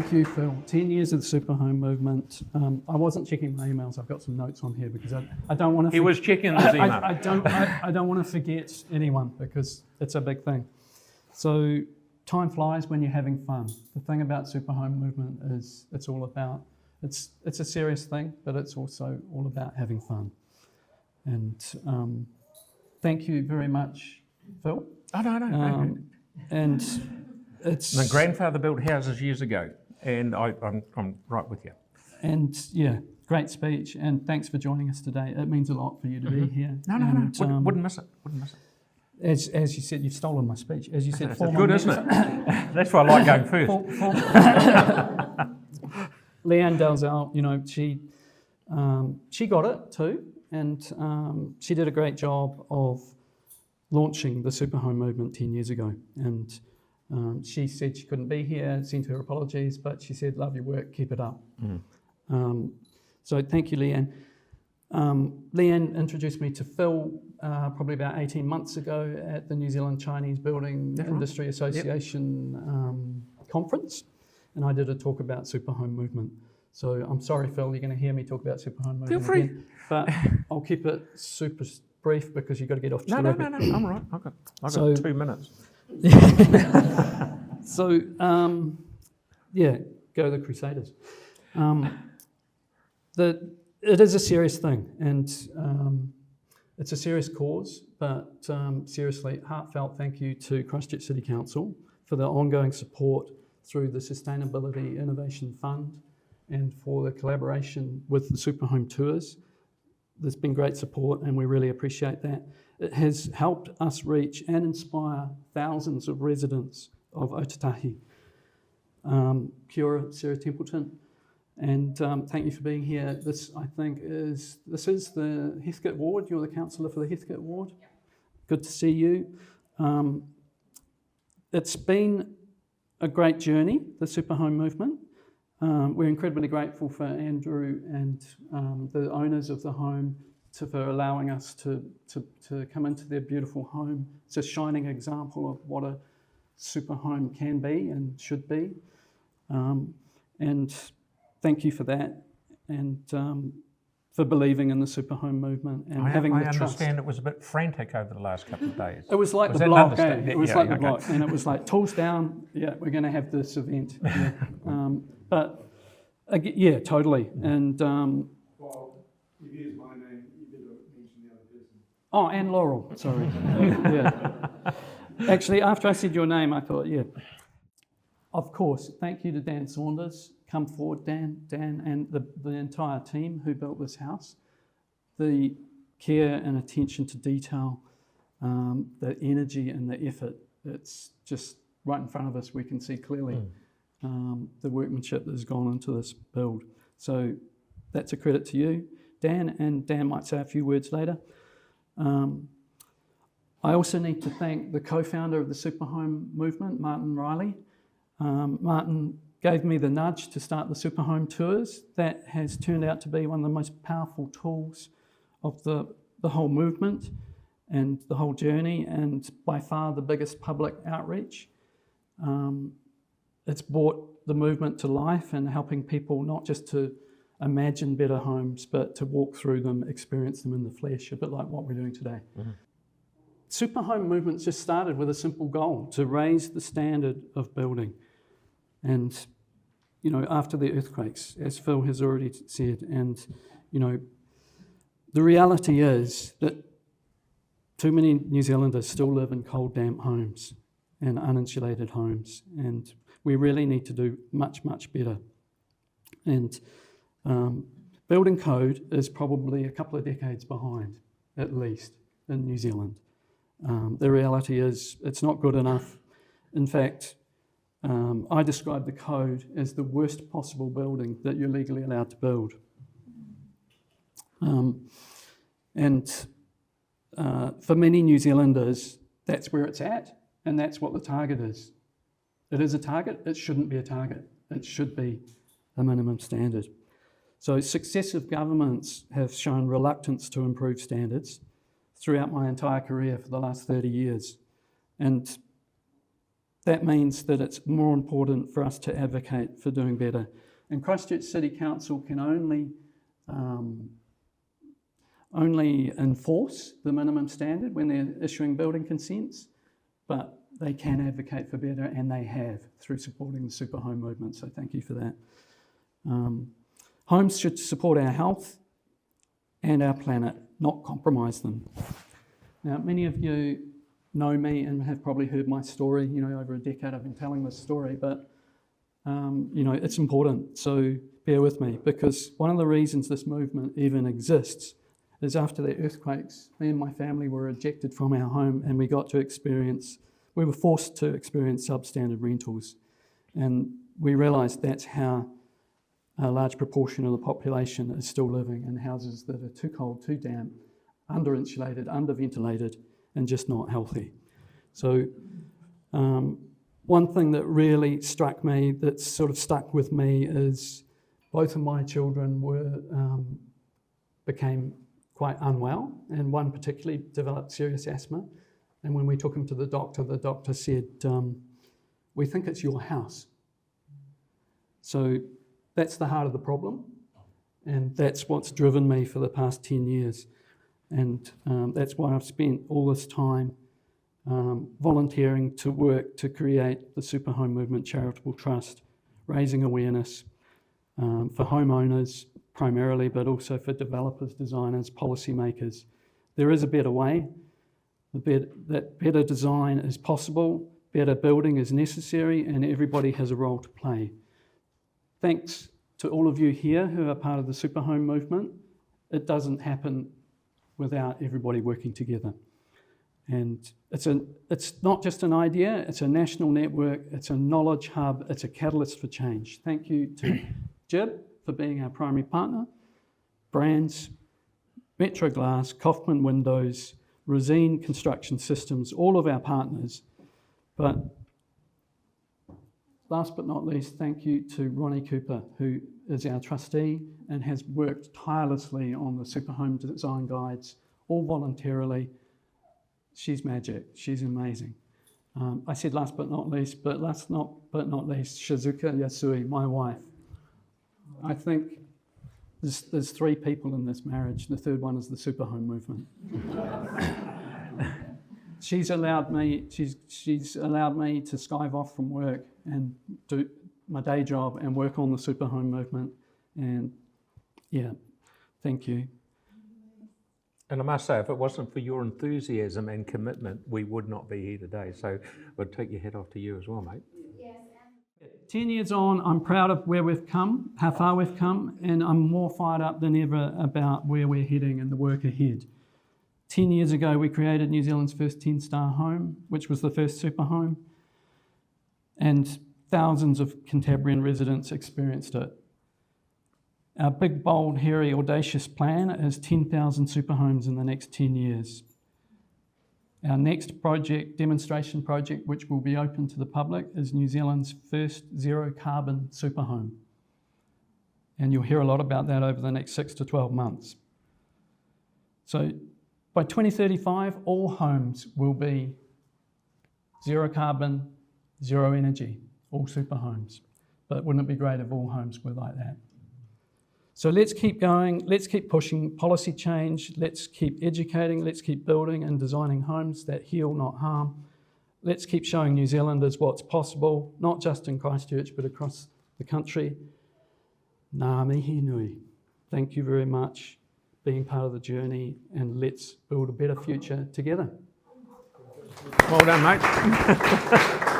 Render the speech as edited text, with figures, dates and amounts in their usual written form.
Thank you, Phil. 10 years of the Superhome movement. I wasn't checking my emails. I've got some notes on here because I don't want to... He was checking his email. I don't want to forget anyone because it's a big thing. So time flies when you're having fun. The thing about Superhome movement is it's all about... It's a serious thing, but it's also all about having fun. And thank you very much, Phil. Oh, no. And it's... My grandfather built houses years ago, and I'm right with you. And yeah, great speech, and thanks for joining us today. It means a lot for you to be here. No. Wouldn't miss it. As you said, you've stolen my speech. As you said, It's good, isn't it? That's why I like going first. Leanne Dalzell, she got it too, and she did a great job of launching the Superhome movement 10 years ago. And she said she couldn't be here, sent her apologies, but she said, love your work, keep it up. So thank you, Leanne. Leanne introduced me to Phil probably about 18 months ago at the New Zealand Chinese Building Industry Association conference, and I did a talk about Superhome movement. So I'm sorry, Phil, you're going to hear me talk about Superhome movement. Feel free. Again, but I'll keep it super brief because you've got to get off to No, I'm all right. I've got 2 minutes. So, go the Crusaders. It is a serious thing, and it's a serious cause, but seriously, heartfelt thank you to Christchurch City Council for the ongoing support through the Sustainability Innovation Fund and for the collaboration with the Superhome Tours. There's been great support, and we really appreciate that. It has helped us reach and inspire thousands of residents of Ōtautahi. Kia ora, Sarah Templeton, and thank you for being here. This is the Heathcote Ward. You're the councillor for the Heathcote Ward. Yep. Good to see you. It's been a great journey, the Superhome movement. We're incredibly grateful for Andrew and the owners of the home for allowing us to come into their beautiful home. It's a shining example of what a super home can be and should be. And thank you for that, and for believing in the Superhome movement and having the trust. I understand it was a bit frantic over the last couple of days. It was like the block, It was like the block, and it was like, tools down, we're going to have this event. Totally. And well, if you use my name, you better mention the other person. Oh, and Laurel, sorry. Actually, after I said your name, I thought, Of course, thank you to Dan Saunders. Come forward, Dan, and the entire team who built this house. The care and attention to detail, the energy and the effort, it's just right in front of us. We can see clearly the workmanship that has gone into this build. So that's a credit to you, Dan, and Dan might say a few words later. I also need to thank the co-founder of the Superhome movement, Martin Riley. Martin gave me the nudge to start the Superhome Tours. That has turned out to be one of the most powerful tools of the whole movement and the whole journey, and by far the biggest public outreach. It's brought the movement to life and helping people not just to imagine better homes, but to walk through them, experience them in the flesh, a bit like what we're doing today. Mm-hmm. Superhome movement just started with a simple goal: to raise the standard of building. And, after the earthquakes, as Phil has already said, and, the reality is that too many New Zealanders still live in cold, damp homes and uninsulated homes, and we really need to do much, much better. And building code is probably a couple of decades behind, at least, in New Zealand. The reality is it's not good enough. In fact, I describe the code as the worst possible building that you're legally allowed to build. For many New Zealanders, that's where it's at, and that's what the target is. It is a target, it shouldn't be a target. It should be a minimum standard. So successive governments have shown reluctance to improve standards throughout my entire career for the last 30 years. And that means that it's more important for us to advocate for doing better. And Christchurch City Council can only enforce the minimum standard when they're issuing building consents, but they can advocate for better, and they have through supporting the Superhome movement, so thank you for that. Homes should support our health and our planet, not compromise them. Now, many of you know me and have probably heard my story. Over a decade I've been telling this story, but it's important, so bear with me, because one of the reasons this movement even exists is after the earthquakes, me and my family were ejected from our home, and we were forced to experience substandard rentals. And we realised that's how a large proportion of the population is still living in houses that are too cold, too damp, under-insulated, under-ventilated, and just not healthy. So one thing that really struck me, that's sort of stuck with me, is both of my children became quite unwell, and one particularly developed serious asthma. And when we took him to the doctor said, we think it's your house. So that's the heart of the problem, and that's what's driven me for the past 10 years. And that's why I've spent all this time volunteering to work to create the Superhome Movement Charitable Trust, raising awareness for homeowners primarily, but also for developers, designers, policymakers. There is a better way. That better design is possible, better building is necessary, and everybody has a role to play. Thanks to all of you here who are part of the Superhome movement. It doesn't happen without everybody working together. And it's not just an idea, it's a national network, it's a knowledge hub, it's a catalyst for change. Thank you to Jib for being our primary partner, Brands, Metro Glass, Kaufman Windows, Resine Construction Systems, all of our partners. But last but not least, thank you to Ronnie Cooper, who is our trustee and has worked tirelessly on the Superhome design guides, all voluntarily. She's magic, she's amazing. I said last but not least, but not least, Shizuka Yasui, my wife. I think there's three people in this marriage. The third one is the Superhome movement. She's allowed me to skive off from work and do my day job and work on the Superhome movement. And yeah, thank you. And I must say, if it wasn't for your enthusiasm and commitment, we would not be here today. So I'd take your hat off to you as well, mate. 10 years on, I'm proud of where we've come, how far we've come, and I'm more fired up than ever about where we're heading and the work ahead. 10 years ago, we created New Zealand's first 10-star home, which was the first Superhome, and thousands of Cantabrian residents experienced it. Our big, bold, hairy, audacious plan is 10,000 Superhomes in the next 10 years. Our next project, demonstration project, which will be open to the public, is New Zealand's first zero-carbon Superhome. And you'll hear a lot about that over the next 6 to 12 months. So by 2035, all homes will be zero-carbon, zero-energy, all Superhomes. But wouldn't it be great if all homes were like that? So let's keep going, let's keep pushing policy change, let's keep educating, let's keep building and designing homes that heal, not harm. Let's keep showing New Zealanders what's possible, not just in Christchurch, but across the country. Ngā mihi nui. Thank you very much for being part of the journey, and let's build a better future together. Well done, mate.